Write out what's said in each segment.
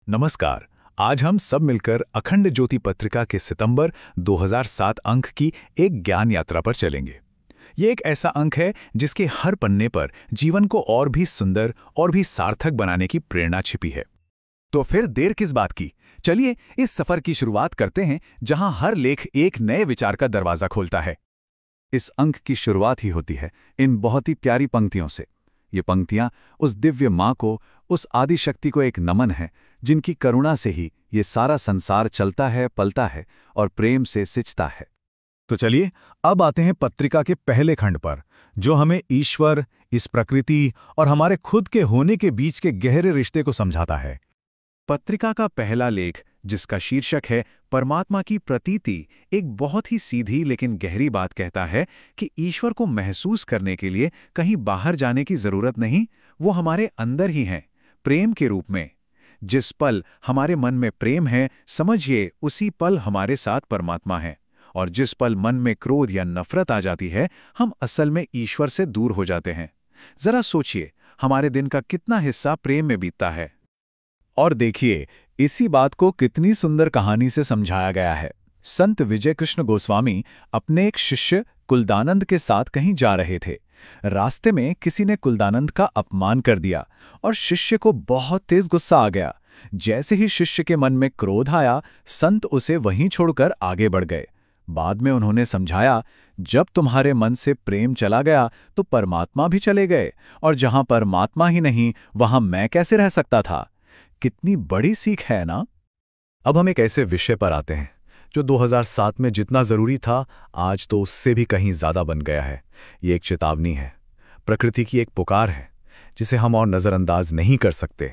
नमस्कार। आज हम सब मिलकर अखंड ज्योति पत्रिका के सितंबर 2007 अंक की एक ज्ञान यात्रा पर चलेंगे। ये एक ऐसा अंक है जिसके हर पन्ने पर जीवन को और भी सुंदर और भी सार्थक बनाने की प्रेरणा छिपी है। तो फिर देर किस बात की, चलिए इस सफर की शुरुआत करते हैं जहां हर लेख एक नए विचार का दरवाजा खोलता है। इस अंक की शुरुआत ही होती है इन बहुत ही प्यारी पंक्तियों से। ये पंक्तियां उस दिव्य माँ को, उस आदि शक्ति को एक नमन है जिनकी करुणा से ही ये सारा संसार चलता है, पलता है और प्रेम से सिंचता है। तो चलिए अब आते हैं पत्रिका के पहले खंड पर, जो हमें ईश्वर, इस प्रकृति और हमारे खुद के होने के बीच के गहरे रिश्ते को समझाता है। पत्रिका का पहला लेख, जिसका शीर्षक है परमात्मा की प्रतीति, एक बहुत ही सीधी लेकिन गहरी बात कहता है कि ईश्वर को महसूस करने के लिए कहीं बाहर जाने की जरूरत नहीं, वो हमारे अंदर ही हैं, प्रेम के रूप में। जिस पल हमारे मन में प्रेम है, समझिए उसी पल हमारे साथ परमात्मा है। और जिस पल मन में क्रोध या नफरत आ जाती है, हम असल में ईश्वर से दूर हो जाते हैं। जरा सोचिए, हमारे दिन का कितना हिस्सा प्रेम में बीतता है। और देखिए, इसी बात को कितनी सुंदर कहानी से समझाया गया है। संत विजय कृष्ण गोस्वामी अपने एक शिष्य कुलदानंद के साथ कहीं जा रहे थे। रास्ते में किसी ने कुलदानंद का अपमान कर दिया और शिष्य को बहुत तेज गुस्सा आ गया। जैसे ही शिष्य के मन में क्रोध आया, संत उसे वहीं छोड़कर आगे बढ़ गए। बाद में उन्होंने समझाया, जब तुम्हारे मन से प्रेम चला गया तो परमात्मा भी चले गए, और जहां परमात्मा ही नहीं, वहां मैं कैसे रह सकता था। कितनी बड़ी सीख है ना। अब हम एक ऐसे विषय पर आते हैं जो 2007 में जितना जरूरी था, आज तो उससे भी कहीं ज्यादा बन गया है। ये एक चेतावनी है, प्रकृति की एक पुकार है जिसे हम और नजरअंदाज नहीं कर सकते।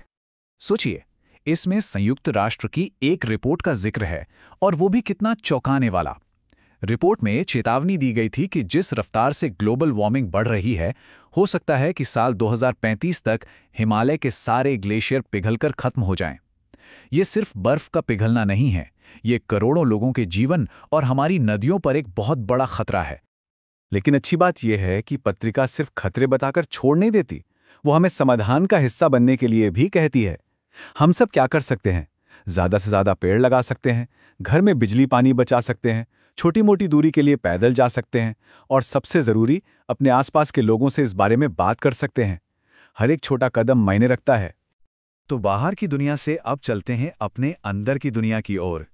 सोचिए, इसमें संयुक्त राष्ट्र की एक रिपोर्ट का जिक्र है, और वो भी कितना चौंकाने वाला। रिपोर्ट में चेतावनी दी गई थी कि जिस रफ्तार से ग्लोबल वार्मिंग बढ़ रही है, हो सकता है कि साल 2035 तक हिमालय के सारे ग्लेशियर पिघलकर खत्म हो जाएं। ये सिर्फ बर्फ का पिघलना नहीं है, ये करोड़ों लोगों के जीवन और हमारी नदियों पर एक बहुत बड़ा खतरा है। लेकिन अच्छी बात यह है कि पत्रिका सिर्फ खतरे बताकर छोड़ नहीं देती, वो हमें समाधान का हिस्सा बनने के लिए भी कहती है। हम सब क्या कर सकते हैं? ज्यादा से ज्यादा पेड़ लगा सकते हैं, घर में बिजली पानी बचा सकते हैं, छोटी मोटी दूरी के लिए पैदल जा सकते हैं, और सबसे जरूरी, अपने आसपास के लोगों से इस बारे में बात कर सकते हैं। हर एक छोटा कदम मायने रखता है। तो बाहर की दुनिया से अब चलते हैं अपने अंदर की दुनिया की ओर।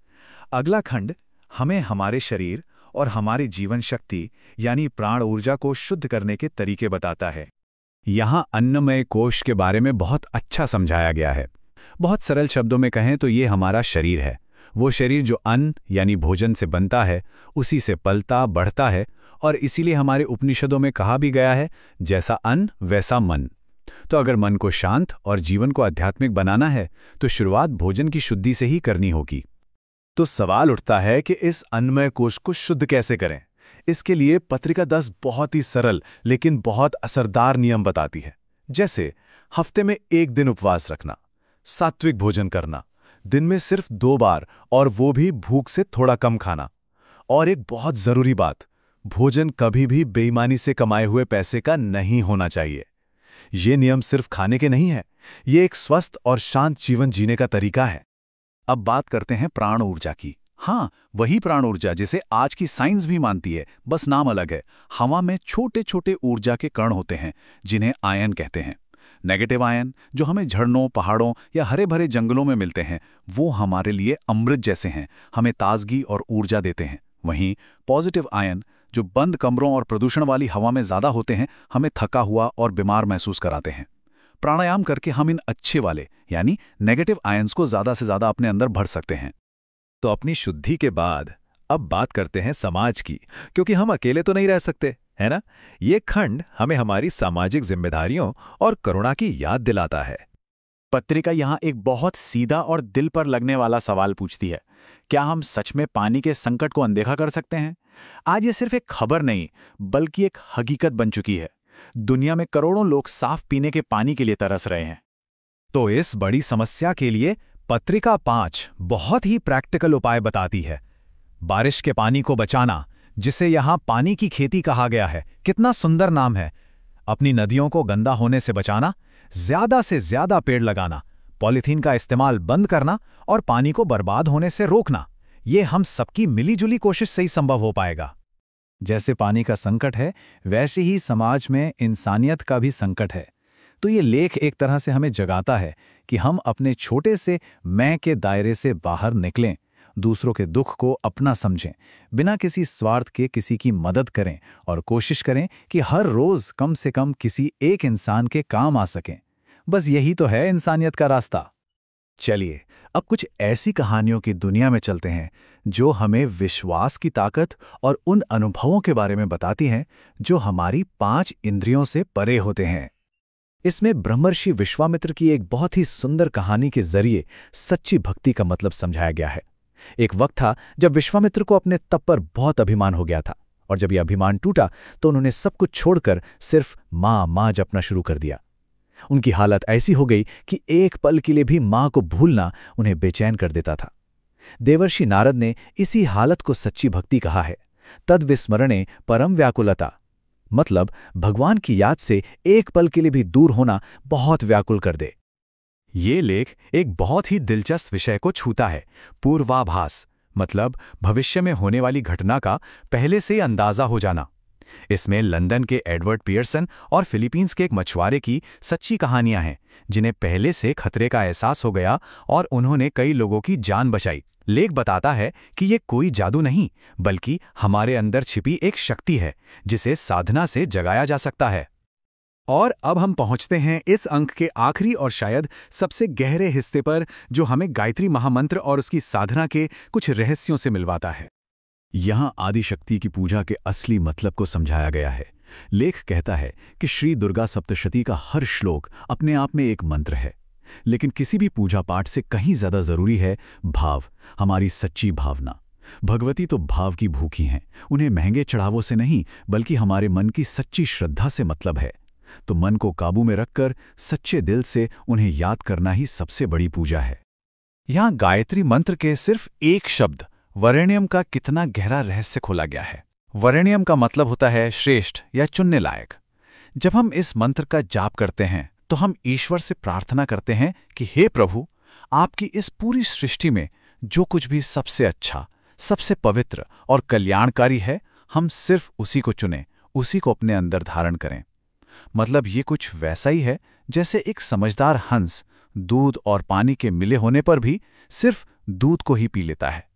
अगला खंड हमें हमारे शरीर और हमारी जीवन शक्ति यानी प्राण ऊर्जा को शुद्ध करने के तरीके बताता है। यहाँ अन्नमय कोश के बारे में बहुत अच्छा समझाया गया है। बहुत सरल शब्दों में कहें तो ये हमारा शरीर है। वो शरीर जो अन्न यानी भोजन से बनता है, उसी से पलता बढ़ता है, और इसीलिए हमारे उपनिषदों में कहा भी गया है, जैसा अन्न वैसा मन। तो अगर मन को शांत और जीवन को आध्यात्मिक बनाना है, तो शुरुआत भोजन की शुद्धि से ही करनी होगी। तो सवाल उठता है कि इस अन्नमय कोश को शुद्ध कैसे करें। इसके लिए पत्रिका 10 बहुत ही सरल लेकिन बहुत असरदार नियम बताती है। जैसे हफ्ते में एक दिन उपवास रखना, सात्विक भोजन करना, दिन में सिर्फ 2 बार, और वो भी भूख से थोड़ा कम खाना। और एक बहुत जरूरी बात, भोजन कभी भी बेईमानी से कमाए हुए पैसे का नहीं होना चाहिए। ये नियम सिर्फ खाने के नहीं है, ये एक स्वस्थ और शांत जीवन जीने का तरीका है। अब बात करते हैं प्राण ऊर्जा की। हाँ, वही प्राण ऊर्जा जिसे आज की साइंस भी मानती है, बस नाम अलग है। हवा में छोटे छोटे ऊर्जा के कण होते हैं जिन्हें आयन कहते हैं। नेगेटिव आयन, जो हमें झरनों, पहाड़ों या हरे भरे जंगलों में मिलते हैं, वो हमारे लिए अमृत जैसे हैं, हमें ताजगी और ऊर्जा देते हैं। वहीं पॉजिटिव आयन, जो बंद कमरों और प्रदूषण वाली हवा में ज़्यादा होते हैं, हमें थका हुआ और बीमार महसूस कराते हैं। प्राणायाम करके हम इन अच्छे वाले यानी नेगेटिव आयन्स को ज़्यादा से ज़्यादा अपने अंदर भर सकते हैं। तो अपनी शुद्धि के बाद अब बात करते हैं समाज की, क्योंकि हम अकेले तो नहीं रह सकते, है ना। ये खंड हमें हमारी सामाजिक जिम्मेदारियों और करुणा की याद दिलाता है। पत्रिका यहाँ एक बहुत सीधा और दिल पर लगने वाला सवाल पूछती है, क्या हम सच में पानी के संकट को अनदेखा कर सकते हैं? आज ये सिर्फ एक खबर नहीं, बल्कि एक हकीकत बन चुकी है। दुनिया में करोड़ों लोग साफ पीने के पानी के लिए तरस रहे हैं। तो इस बड़ी समस्या के लिए पत्रिका 5 बहुत ही प्रैक्टिकल उपाय बताती है। बारिश के पानी को बचाना, जिसे यहाँ पानी की खेती कहा गया है, कितना सुंदर नाम है। अपनी नदियों को गंदा होने से बचाना, ज्यादा से ज्यादा पेड़ लगाना, पॉलीथीन का इस्तेमाल बंद करना और पानी को बर्बाद होने से रोकना, ये हम सबकी मिलीजुली कोशिश से ही संभव हो पाएगा। जैसे पानी का संकट है, वैसे ही समाज में इंसानियत का भी संकट है। तो ये लेख एक तरह से हमें जगाता है कि हम अपने छोटे से मैं के दायरे से बाहर निकलें, दूसरों के दुख को अपना समझें, बिना किसी स्वार्थ के किसी की मदद करें और कोशिश करें कि हर रोज कम से कम किसी एक इंसान के काम आ सकें। बस यही तो है इंसानियत का रास्ता। चलिए, अब कुछ ऐसी कहानियों की दुनिया में चलते हैं जो हमें विश्वास की ताकत और उन अनुभवों के बारे में बताती हैं जो हमारी 5 इंद्रियों से परे होते हैं। इसमें ब्रह्मर्षि विश्वामित्र की एक बहुत ही सुंदर कहानी के जरिए सच्ची भक्ति का मतलब समझाया गया है। एक वक्त था जब विश्वामित्र को अपने तप पर बहुत अभिमान हो गया था, और जब यह अभिमान टूटा तो उन्होंने सब कुछ छोड़कर सिर्फ माँ माँ जपना शुरू कर दिया। उनकी हालत ऐसी हो गई कि एक पल के लिए भी माँ को भूलना उन्हें बेचैन कर देता था। देवर्षि नारद ने इसी हालत को सच्ची भक्ति कहा है। तद विस्मरणे परम व्याकुलता, मतलब भगवान की याद से एक पल के लिए भी दूर होना बहुत व्याकुल कर दे। ये लेख एक बहुत ही दिलचस्प विषय को छूता है, पूर्वाभास, मतलब भविष्य में होने वाली घटना का पहले से अंदाजा हो जाना। इसमें लंदन के एडवर्ड पियर्सन और फिलीपींस के एक मछुआरे की सच्ची कहानियां हैं, जिन्हें पहले से खतरे का एहसास हो गया और उन्होंने कई लोगों की जान बचाई। लेख बताता है कि ये कोई जादू नहीं, बल्कि हमारे अंदर छिपी एक शक्ति है जिसे साधना से जगाया जा सकता है। और अब हम पहुंचते हैं इस अंक के आखिरी और शायद सबसे गहरे हिस्से पर, जो हमें गायत्री महामंत्र और उसकी साधना के कुछ रहस्यों से मिलवाता है। यहाँ आदिशक्ति की पूजा के असली मतलब को समझाया गया है। लेख कहता है कि श्री दुर्गा सप्तशती का हर श्लोक अपने आप में एक मंत्र है, लेकिन किसी भी पूजा पाठ से कहीं ज्यादा जरूरी है भाव, हमारी सच्ची भावना। भगवती तो भाव की भूखी हैं, उन्हें महंगे चढ़ावों से नहीं बल्कि हमारे मन की सच्ची श्रद्धा से मतलब है। तो मन को काबू में रखकर सच्चे दिल से उन्हें याद करना ही सबसे बड़ी पूजा है। यहाँ गायत्री मंत्र के सिर्फ एक शब्द वरेण्यम का कितना गहरा रहस्य खोला गया है। वरेण्यम का मतलब होता है श्रेष्ठ या चुनने लायक। जब हम इस मंत्र का जाप करते हैं तो हम ईश्वर से प्रार्थना करते हैं कि हे प्रभु, आपकी इस पूरी सृष्टि में जो कुछ भी सबसे अच्छा, सबसे पवित्र और कल्याणकारी है, हम सिर्फ उसी को चुनें, उसी को अपने अंदर धारण करें। मतलब ये कुछ वैसा ही है जैसे एक समझदार हंस दूध और पानी के मिले होने पर भी सिर्फ दूध को ही पी लेता है।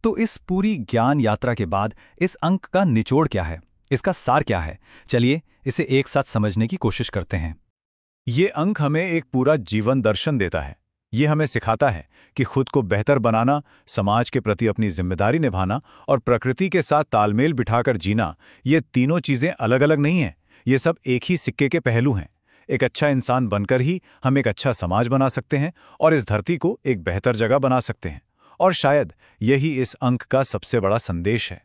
तो इस पूरी ज्ञान यात्रा के बाद इस अंक का निचोड़ क्या है, इसका सार क्या है? चलिए इसे एक साथ समझने की कोशिश करते हैं। ये अंक हमें एक पूरा जीवन दर्शन देता है। ये हमें सिखाता है कि खुद को बेहतर बनाना, समाज के प्रति अपनी जिम्मेदारी निभाना और प्रकृति के साथ तालमेल बिठाकर जीना, ये तीनों चीजें अलग अलग नहीं हैं। ये सब एक ही सिक्के के पहलू हैं। एक अच्छा इंसान बनकर ही हम एक अच्छा समाज बना सकते हैं और इस धरती को एक बेहतर जगह बना सकते हैं। और शायद यही इस अंक का सबसे बड़ा संदेश है।